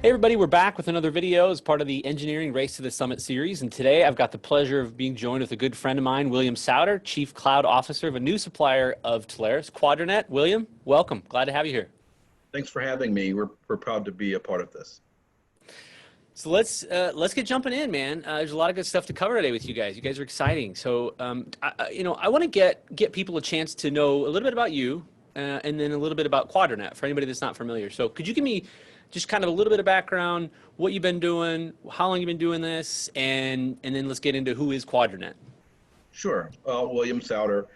Hey everybody, we're back with another video as part of the Engineering Race to the Summit series. And today I've got the pleasure of being joined with a good friend of mine, William Souder, Chief Cloud Officer of a new supplier of Telarus, Quadranet. William, welcome. Glad to have you here. Thanks for having me. We're proud to be a part of this. So let's get jumping in, man. There's a lot of good stuff to cover today with you guys. You guys are exciting. So I want to get people a chance to know a little bit about you, and then a little bit about Quadranet for anybody that's not familiar. So could you give me just kind of a little bit of background, what you've been doing, how long you've been doing this, and then let's get into who is Quadranet. Sure. William Souder,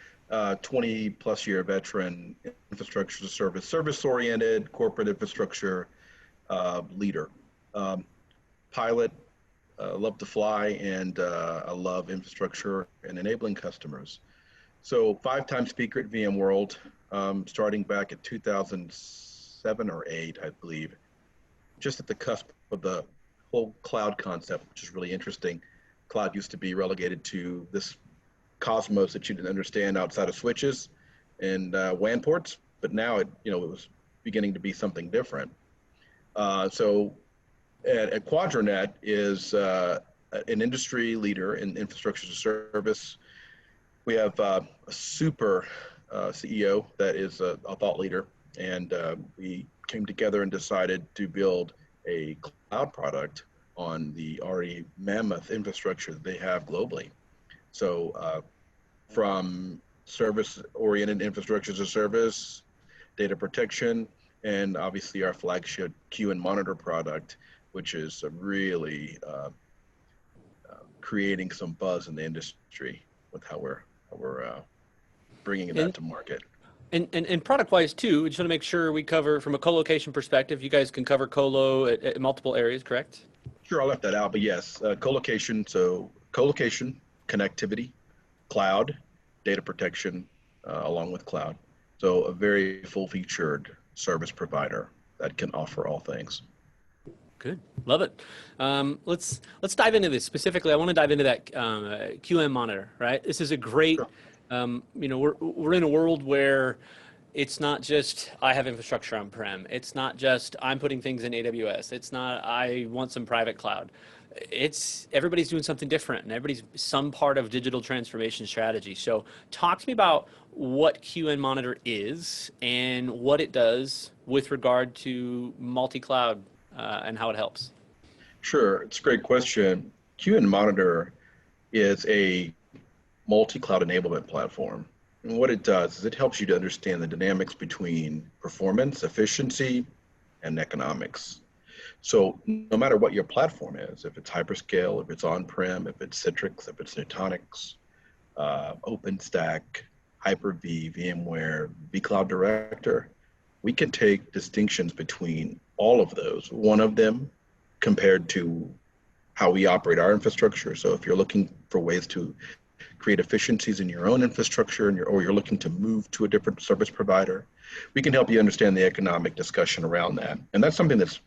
20 plus year veteran, infrastructure as a service, service oriented corporate infrastructure leader. Pilot, love to fly, and I love infrastructure and enabling customers. So 5-time speaker at VMworld, starting back at 2007 or 8, I believe, just at the cusp of the whole cloud concept, which is really interesting. Cloud used to be relegated to this cosmos that you didn't understand outside of switches and WAN ports, but now it was beginning to be something different. So at Quadranet is an industry leader in infrastructure as a service. We have a super CEO that is a thought leader, and we came together and decided to build a cloud product on the already mammoth infrastructure that they have globally. So from service-oriented infrastructure as a service, data protection, and obviously our flagship Queue and Monitor product, which is really creating some buzz in the industry with how we're bringing that to market. And product-wise too, we just want to make sure we cover from a co-location perspective. You guys can cover colo at multiple areas, correct? Sure, I left that out, but yes, co-location. So co-location, connectivity, cloud, data protection, along with cloud. So a very full-featured service provider that can offer all things. Good, love it. Let's dive into this specifically. I want to dive into that QM monitor, right? This is a great. Sure. We're in a world where it's not just I have infrastructure on-prem. It's not just I'm putting things in AWS. It's not I want some private cloud. It's everybody's doing something different, and everybody's some part of digital transformation strategy. So talk to me about what QM Monitor is and what it does with regard to multi-cloud and how it helps. Sure, it's a great question. QM Monitor is a multi-cloud enablement platform. And what it does is it helps you to understand the dynamics between performance, efficiency, and economics. So no matter what your platform is, if it's hyperscale, if it's on-prem, if it's Citrix, if it's Nutanix, OpenStack, Hyper-V, VMware, vCloud Director, we can take distinctions between all of those, one of them compared to how we operate our infrastructure. So if you're looking for ways to create efficiencies in your own infrastructure or you're looking to move to a different service provider, we can help you understand the economic discussion around that. And that's something that's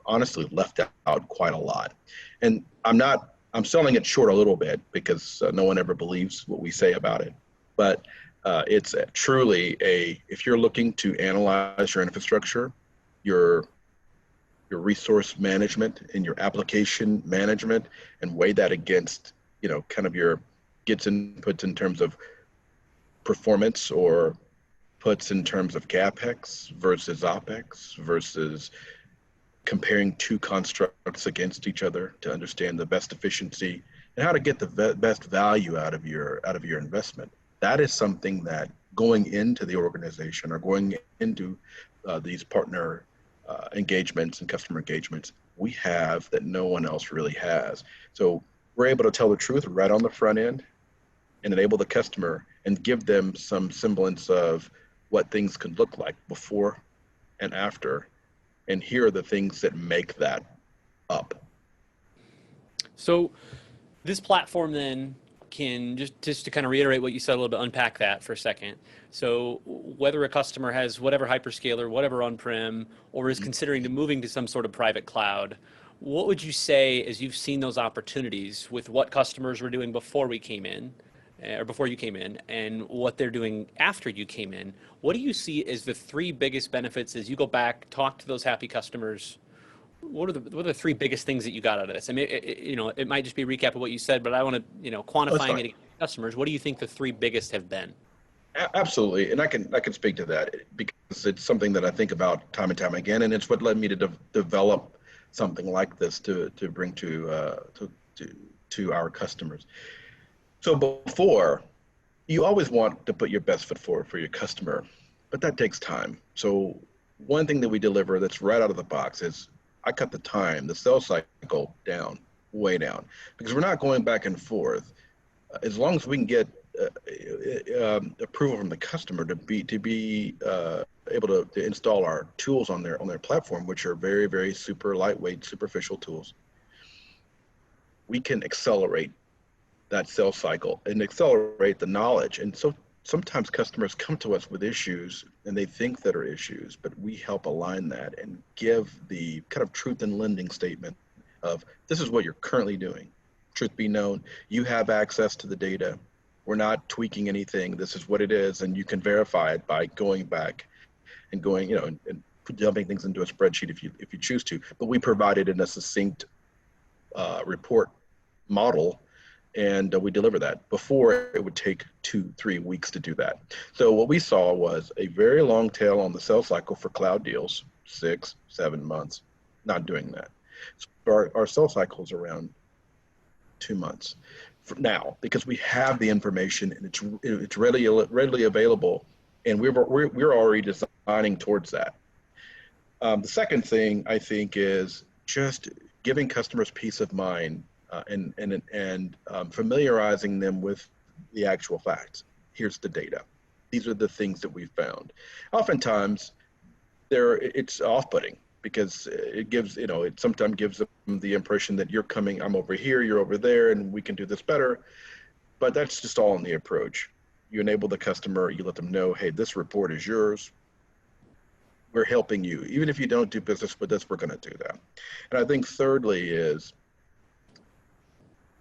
honestly left out quite a lot. And I'm selling it short a little bit because no one ever believes what we say about it. But it's truly if you're looking to analyze your infrastructure, your resource management and your application management and weigh that against, kind of your gets and puts in terms of performance or puts in terms of CapEx versus OpEx versus comparing two constructs against each other to understand the best efficiency and how to get the best value out of your investment. That is something that going into the organization or going into these partner engagements and customer engagements, we have that no one else really has. So we're able to tell the truth right on the front end and enable the customer and give them some semblance of what things could look like before and after. And here are the things that make that up. So this platform then can just to kind of reiterate what you said a little bit, unpack that for a second. So whether a customer has whatever hyperscaler, whatever on-prem, or is considering to moving to some sort of private cloud, what would you say as you've seen those opportunities with what customers were doing before we came in, or before you came in, and what they're doing after you came in? What do you see as the three biggest benefits as you go back, talk to those happy customers? what are the three biggest things that you got out of this? I mean, it might just be a recap of what you said, but I want to, Oh, it's quantifying fine. it against customers. What do you think the three biggest have been? Absolutely, and I can speak to that because it's something that I think about time and time again, and it's what led me to develop something like this to bring to our customers. So before, you always want to put your best foot forward for your customer, but that takes time. So one thing that we deliver that's right out of the box is I cut the sales cycle down, way down, because we're not going back and forth. As long as we can get approval from the customer to be able to install our tools on their platform, which are very, very super lightweight, superficial tools, we can accelerate that sales cycle and accelerate the knowledge. And so sometimes customers come to us with issues and they think that are issues, but we help align that and give the kind of truth in lending statement of this is what you're currently doing. Truth be known, you have access to the data. We're not tweaking anything. This is what it is, and you can verify it by going back and going, and dumping things into a spreadsheet if you choose to. But we provide it in a succinct report model, and we deliver that. Before, it would take 2-3 weeks to do that. So what we saw was a very long tail on the sales cycle for cloud deals, 6-7 months. Not doing that. So our sales cycle is around 2 months now, because we have the information and it's readily available, and we're already designing towards that. The second thing I think is just giving customers peace of mind, and familiarizing them with the actual facts. Here's the data. These are the things that we found. Oftentimes, it's off-putting because it sometimes gives them the impression that I'm over here, you're over there, and we can do this better. But that's just all in the approach. You enable the customer, you let them know, hey, this report is yours. We're helping you. Even if you don't do business with us, we're going to do that. And I think thirdly is,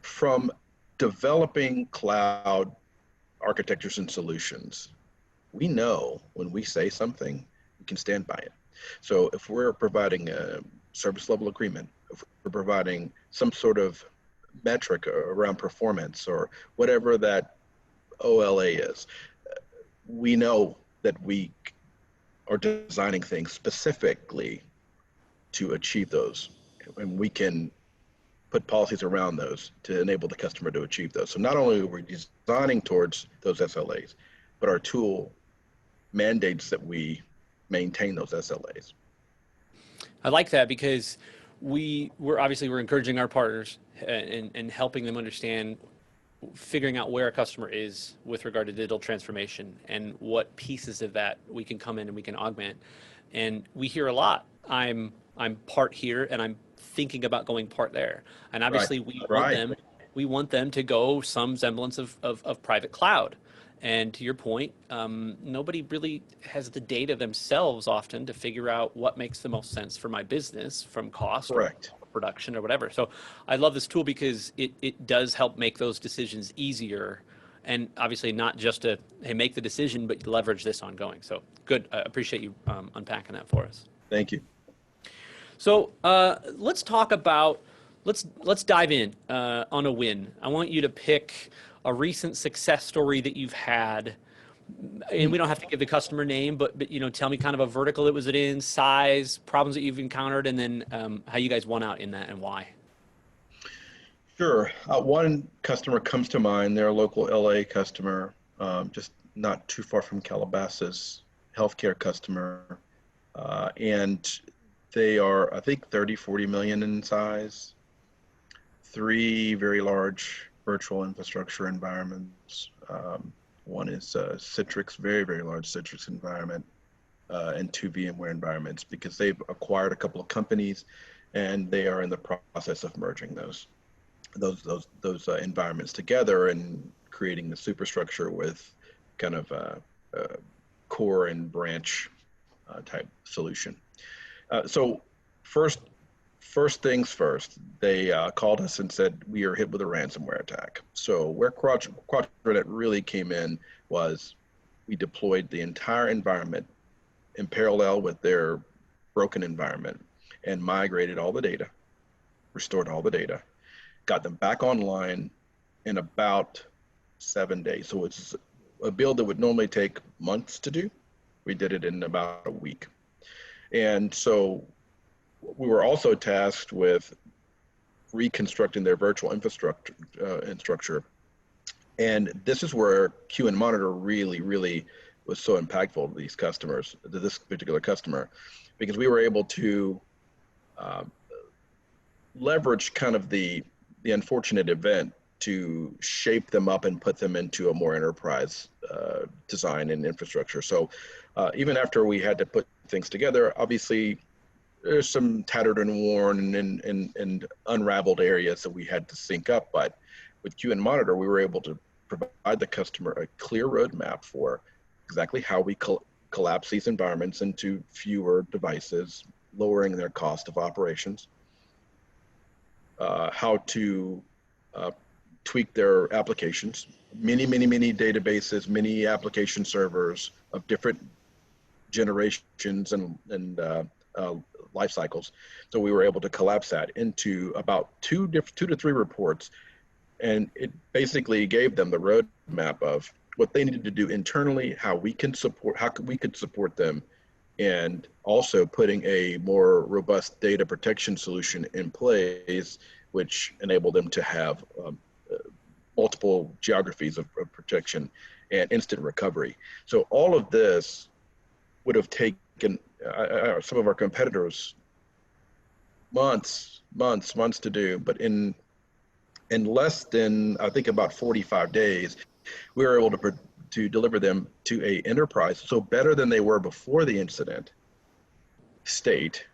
from developing cloud architectures and solutions, we know when we say something, we can stand by it. So if we're providing a service level agreement, if we're providing some sort of metric around performance or whatever that OLA is, we know that we are designing things specifically to achieve those, and we can put policies around those to enable the customer to achieve those. So not only are we designing towards those SLAs, but our tool mandates that we maintain those SLAs. I like that because we're encouraging our partners and helping them understand, figuring out where a customer is with regard to digital transformation and what pieces of that we can come in and we can augment. And we hear a lot, I'm part here and I'm thinking about going part there. And obviously we want them to go some semblance of private cloud. And to your point, nobody really has the data themselves often to figure out what makes the most sense for my business from cost Correct. or production or whatever. So I love this tool because it does help make those decisions easier. And obviously not just to, hey, make the decision, but leverage this ongoing. So good. I appreciate you unpacking that for us. Thank you. So let's dive in on a win. I want you to pick a recent success story that you've had, and we don't have to give the customer name, but tell me kind of a vertical it was in, size, problems that you've encountered, and then how you guys won out in that and why. Sure. One customer comes to mind. They're a local LA customer, just not too far from Calabasas, healthcare customer, and they are, I think, 30-40 million in size. 3 very large virtual infrastructure environments. One is Citrix, very, very large Citrix environment, and 2 VMware environments, because they've acquired a couple of companies and they are in the process of merging those environments together and creating the superstructure with kind of a core and branch type solution. So first things first, they called us and said, we are hit with a ransomware attack. So where Quadranet really came in was we deployed the entire environment in parallel with their broken environment. and migrated all the data, restored all the data, got them back online in about 7 days. So it's a build that would normally take months to do. We did it in about a week. And so we were also tasked with reconstructing their virtual infrastructure. And this is where QN Monitor really was so impactful to these customers, to this particular customer, because we were able to leverage kind of the unfortunate event to shape them up and put them into a more enterprise design and infrastructure. So even after we had to put things together, obviously there's some tattered and worn and unraveled areas that we had to sync up. But with QN Monitor, we were able to provide the customer a clear roadmap for exactly how we collapse these environments into fewer devices, lowering their cost of operations, how to tweak their applications, many databases, many application servers of different generations and life cycles. So we were able to collapse that into about two to three reports, and it basically gave them the roadmap of what they needed to do internally, how we could support them, and also putting a more robust data protection solution in place, which enabled them to have multiple geographies of protection and instant recovery. So all of this would have taken some of our competitors months to do, but in less than, I think, about 45 days, we were able to deliver them to a enterprise, so better than they were before the incident state,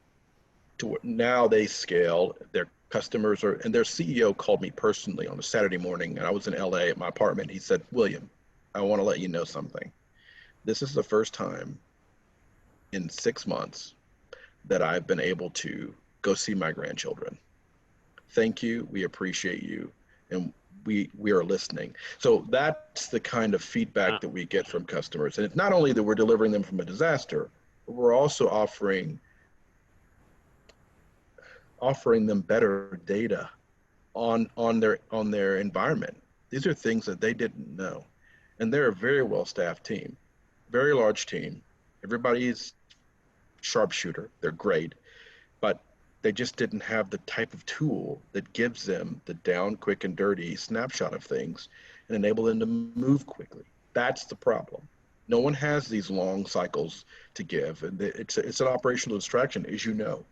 to now they scale. Their customers are, and their CEO called me personally on a Saturday morning, and I was in LA at my apartment. He said, "William, I want to let you know something. This is the first time in 6 months that I've been able to go see my grandchildren. Thank you. We appreciate you. And we are listening." So that's the kind of feedback that we get from customers. And it's not only that we're delivering them from a disaster, but we're also offering them better data on their environment. These are things that they didn't know. And they're a very well-staffed team, very large team. Everybody's sharpshooter, they're great, but they just didn't have the type of tool that gives them the down, quick and dirty snapshot of things and enable them to move quickly. That's the problem. No one has these long cycles to give, and it's an operational distraction, as you know.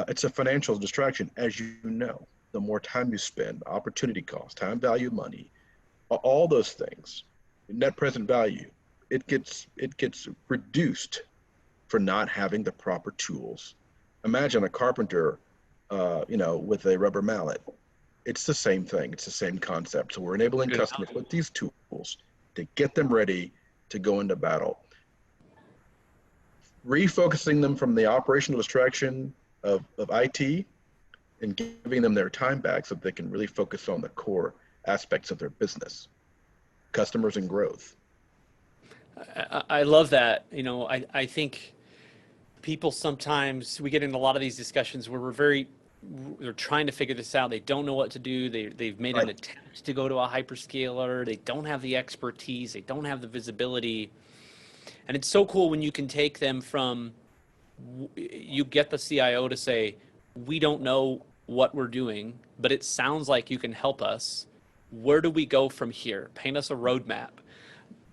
It's a financial distraction, as you know. The more time you spend, opportunity cost, time value, money, all those things, net present value, it gets reduced for not having the proper tools. Imagine a carpenter, with a rubber mallet. It's the same thing. It's the same concept. So we're enabling customers with these tools to get them ready to go into battle. Refocusing them from the operational distraction of IT and giving them their time back so that they can really focus on the core aspects of their business, customers and growth. I love that. I think people sometimes, we get in a lot of these discussions where they're trying to figure this out. They don't know what to do. They've made an attempt to go to a hyperscaler. They don't have the expertise. They don't have the visibility. And it's so cool when you can take them from, you get the CIO to say, "We don't know what we're doing, but it sounds like you can help us. Where do we go from here? Paint us a roadmap."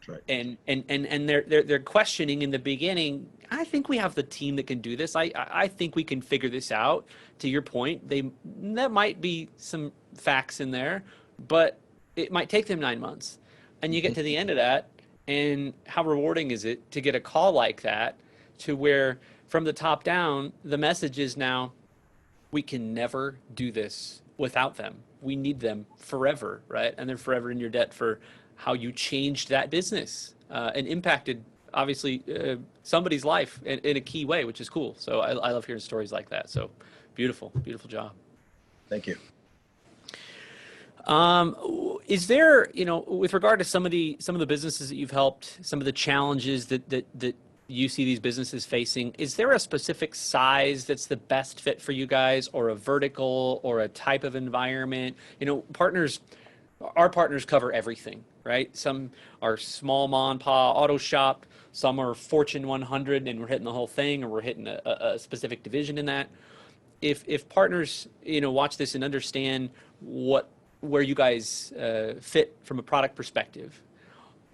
Right. And they're questioning in the beginning, "I think we have the team that can do this. I think we can figure this out." To your point, that might be some facts in there, but it might take them 9 months. And you get to the end of that, and how rewarding is it to get a call like that, to where from the top down, the message is now, we can never do this without them. We need them forever, right? And they're forever in your debt for how you changed that business and impacted, obviously, somebody's life in a key way, which is cool. So I love hearing stories like that. So beautiful job. Thank you. Is there, with regard to some of the businesses that you've helped, some of the challenges that you see these businesses facing, is there a specific size that's the best fit for you guys, or a vertical, or a type of environment? You know, our partners cover everything, right? Some are small mom and pop auto shop, some are Fortune 100 and we're hitting the whole thing, or we're hitting a specific division in that. If partners, you know, watch this and understand where you guys fit from a product perspective,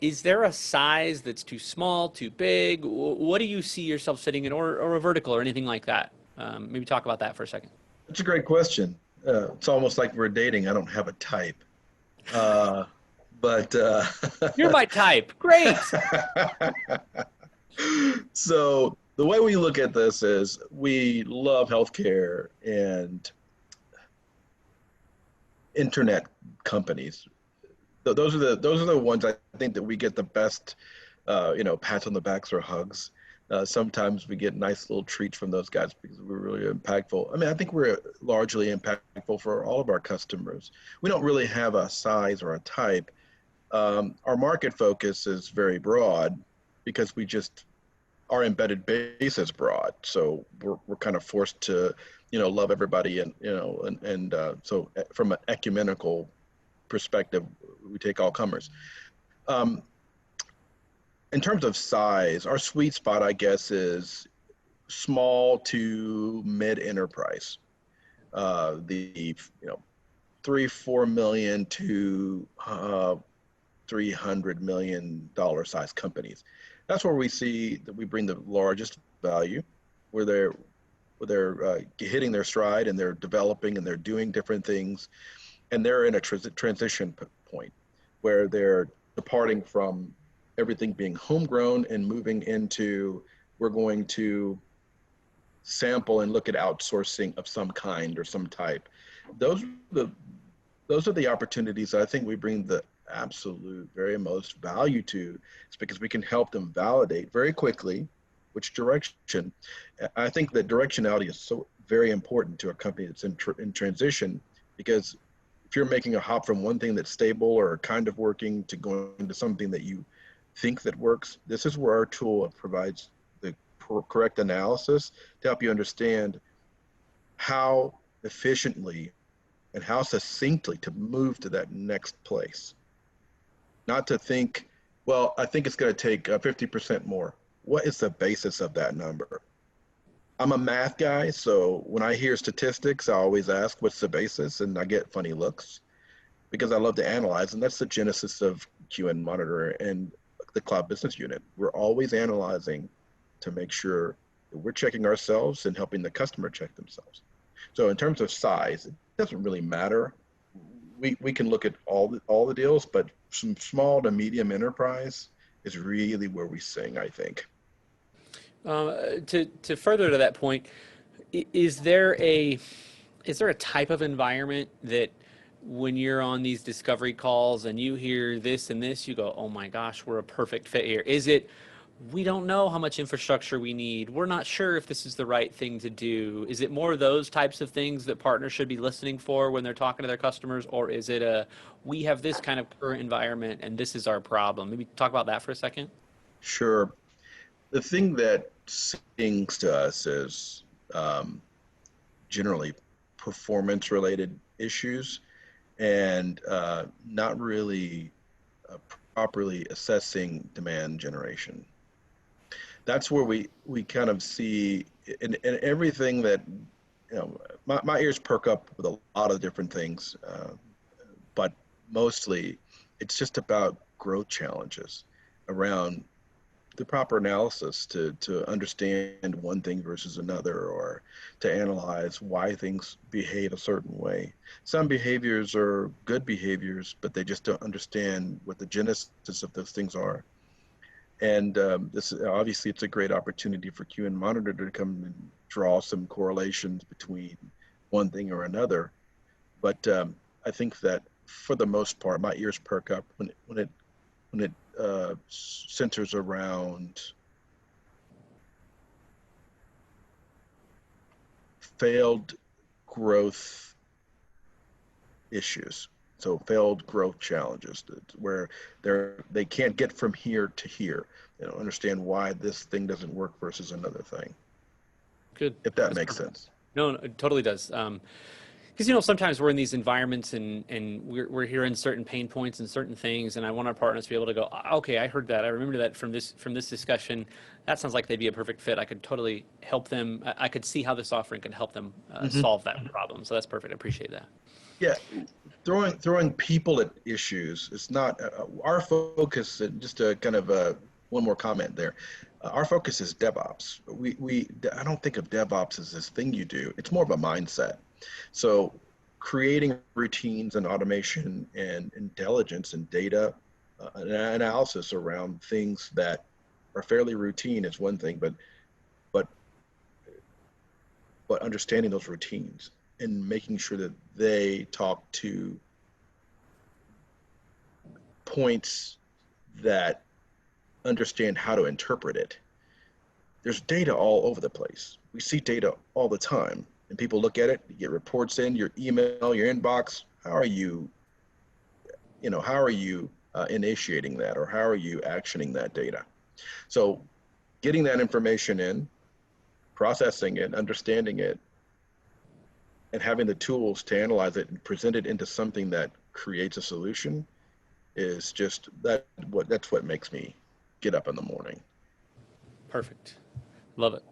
is there a size that's too small, too big? What do you see yourself sitting in, or a vertical or anything like that? Maybe talk about that for a second. That's a great question. It's almost like we're dating. I don't have a type. Uh, but You're my type. Great. so the way we look at this is we love healthcare and internet companies. Those are the ones I think that we get the best, pats on the backs or hugs. Sometimes we get nice little treats from those guys because we're really impactful. I mean, I think we're largely impactful for all of our customers. We don't really have a size or a type. Our market focus is very broad because we just our embedded base is broad. So we're kind of forced to, love everybody, and so from an ecumenical perspective, we take all comers. Um, in terms of size, our sweet spot, I guess, is small to mid enterprise. The 3-4 million to $300 million size companies. That's where we see that we bring the largest value, where they're hitting their stride and they're developing and they're doing different things, and they're in a transition point where they're departing from everything being homegrown and moving into we're going to sample and look at outsourcing of some kind or some type. Those are the those are the opportunities that I think we bring the absolute very most value to. It's because we can help them validate very quickly which direction. I think that directionality is so very important to a company that's in transition, because if you're making a hop from one thing that's stable or kind of working to going to something that you think that works, this is where our tool provides the correct analysis to help you understand how efficiently and how succinctly to move to that next place. Not to think, well, I think it's going to take 50% more. What is the basis of that number? I'm a math guy, so when I hear statistics, I always ask, what's the basis? And I get funny looks because I love to analyze. And that's the genesis of QN Monitor and the Cloud Business Unit. We're always analyzing to make sure that we're checking ourselves and helping the customer check themselves. So in terms of size, it doesn't really matter. We can look at all the deals, but from small to medium enterprise is really where we sing, I think. To further to that point, is there a type of environment that when you're on these discovery calls and you hear this and this, you go, oh my gosh, we're a perfect fit here? Is it, we don't know how much infrastructure we need, we're not sure if this is the right thing to do? Is it more of those types of things that partners should be listening for when they're talking to their customers? Or is it we have this kind of current environment and this is our problem? Maybe talk about that for a second. Sure. The thing that stings to us is generally performance related issues and not really properly assessing demand generation. That's where we kind of see in everything that, my ears perk up with a lot of different things, but mostly it's just about growth challenges around the proper analysis to understand one thing versus another, or to analyze why things behave a certain way. Some behaviors are good behaviors, but they just don't understand what the genesis of those things are. And this obviously it's a great opportunity for QN Monitor to come and draw some correlations between one thing or another. But I think that for the most part, my ears perk up when it centers around failed growth issues. So failed growth challenges where they can't get from here to here. Understand why this thing doesn't work versus another thing. Good. If that That's makes perfect. sense. No, it totally does. Because sometimes we're in these environments and we're hearing certain pain points and certain things, and I want our partners to be able to go, okay, I heard that, I remember that from this discussion. That sounds like they'd be a perfect fit. I could totally help them. I could see how this offering could help them Hmm. solve that problem. So that's perfect. I appreciate that. Yeah, throwing people at issues. It's not our focus. Just a kind of one more comment there. Our focus is DevOps. I don't think of DevOps as this thing you do. It's more of a mindset. So creating routines and automation and intelligence and data analysis around things that are fairly routine is one thing, but but understanding those routines and making sure that they talk to points that understand how to interpret it. There's data all over the place. We see data all the time, and people look at it, you get reports in your email, your inbox. How are you initiating that, or how are you actioning that data? So getting that information in, processing it, understanding it, and having the tools to analyze it and present it into something that creates a solution is just that's what makes me get up in the morning. Perfect. Love it.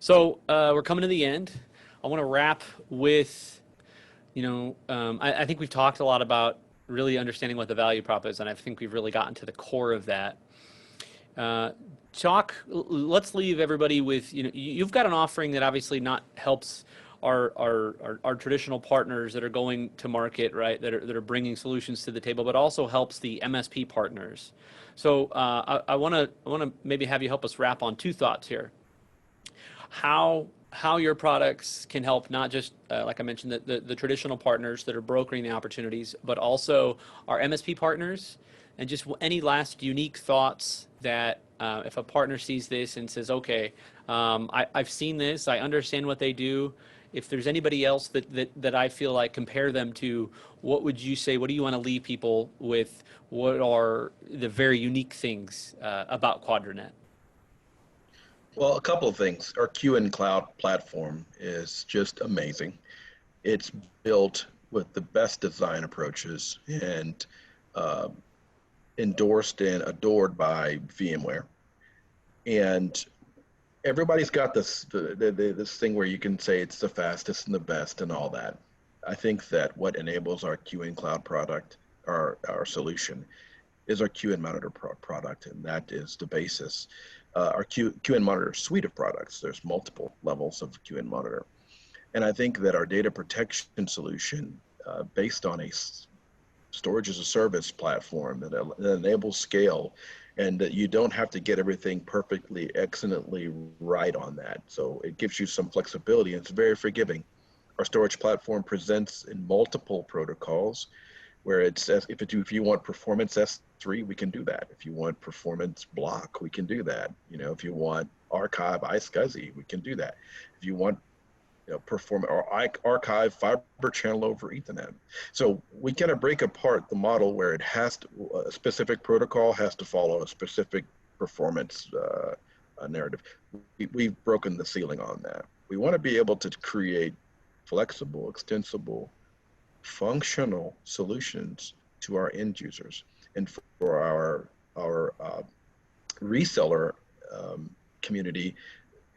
So we're coming to the end. I want to wrap with, I think we've talked a lot about really understanding what the value prop is, and I think we've really gotten to the core of that. Let's leave everybody with, you've got an offering that obviously not helps our traditional partners that are going to market, right, that are bringing solutions to the table, but also helps the MSP partners. So I want to maybe have you help us wrap on two thoughts here. How your products can help not just, like I mentioned, the traditional partners that are brokering the opportunities, but also our MSP partners, and just any last unique thoughts that if a partner sees this and says, okay, I've seen this, I understand what they do. If there's anybody else that I feel like compare them to, what would you say? What do you want to leave people with? What are the very unique things about Quadranet? Well, a couple of things. Our QN Cloud platform is just amazing. It's built with the best design approaches and uh, endorsed and adored by VMware. And everybody's got this thing where you can say it's the fastest and the best and all that. I think that what enables our QN Cloud product, our solution, is our QN Monitor product, and that is the basis. Our QN Monitor suite of products, there's multiple levels of QN Monitor. And I think that our data protection solution, based on a storage as a service platform that enables scale, and that you don't have to get everything perfectly, excellently right on that. So it gives you some flexibility, and it's very forgiving. Our storage platform presents in multiple protocols, where if you want performance S3, we can do that. If you want performance block, we can do that. If you want archive iSCSI, we can do that. If you want perform or archive fiber channel over Ethernet. So we kind of break apart the model where it has to, a specific protocol has to follow a specific performance narrative. We've broken the ceiling on that. We want to be able to create flexible, extensible, functional solutions to our end users, and for our reseller community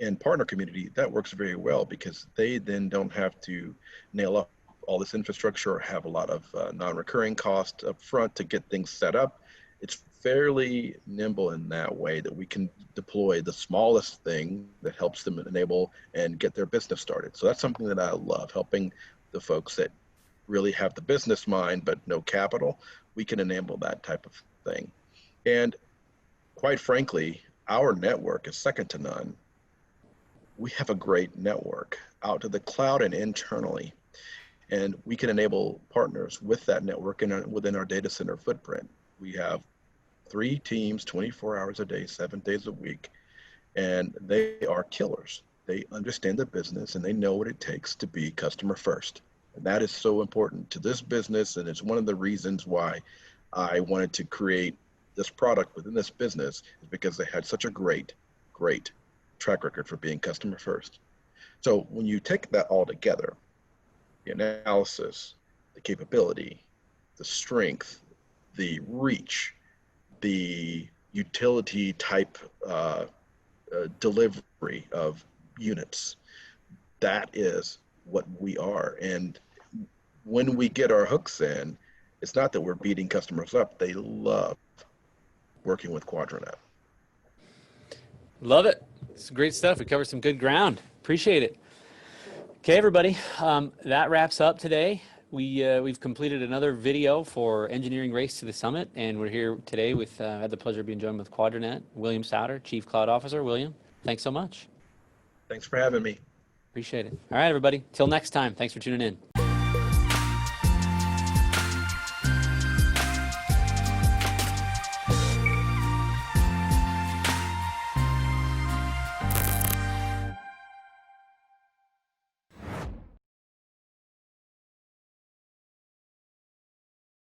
and partner community, that works very well because they then don't have to nail up all this infrastructure or have a lot of non-recurring costs up front to get things set up. It's fairly nimble in that way that we can deploy the smallest thing that helps them enable and get their business started. So that's something that I love, helping the folks that really have the business mind but no capital. We can enable that type of thing. And quite frankly, our network is second to none. We have a great network out to the cloud and internally, and we can enable partners with that network and within our data center footprint. We have 3 teams, 24 hours a day, 7 days a week, and they are killers. They understand the business and they know what it takes to be customer first. And that is so important to this business. And it's one of the reasons why I wanted to create this product within this business, is because they had such a great track record for being customer first. So when you take that all together, the analysis, the capability, the strength, the reach, the utility type delivery of units, that is what we are. And when we get our hooks in, it's not that we're beating customers up. They love working with Quadranet. Love it. It's great stuff. We covered some good ground. Appreciate it. Okay, everybody, that wraps up today. We've completed another video for Engineering Race to the Summit, and we're here today with, I had the pleasure of being joined with Quadranet, William Souder, Chief Cloud Officer. William, thanks so much. Thanks for having me. Appreciate it. All right, everybody. Till next time. Thanks for tuning in.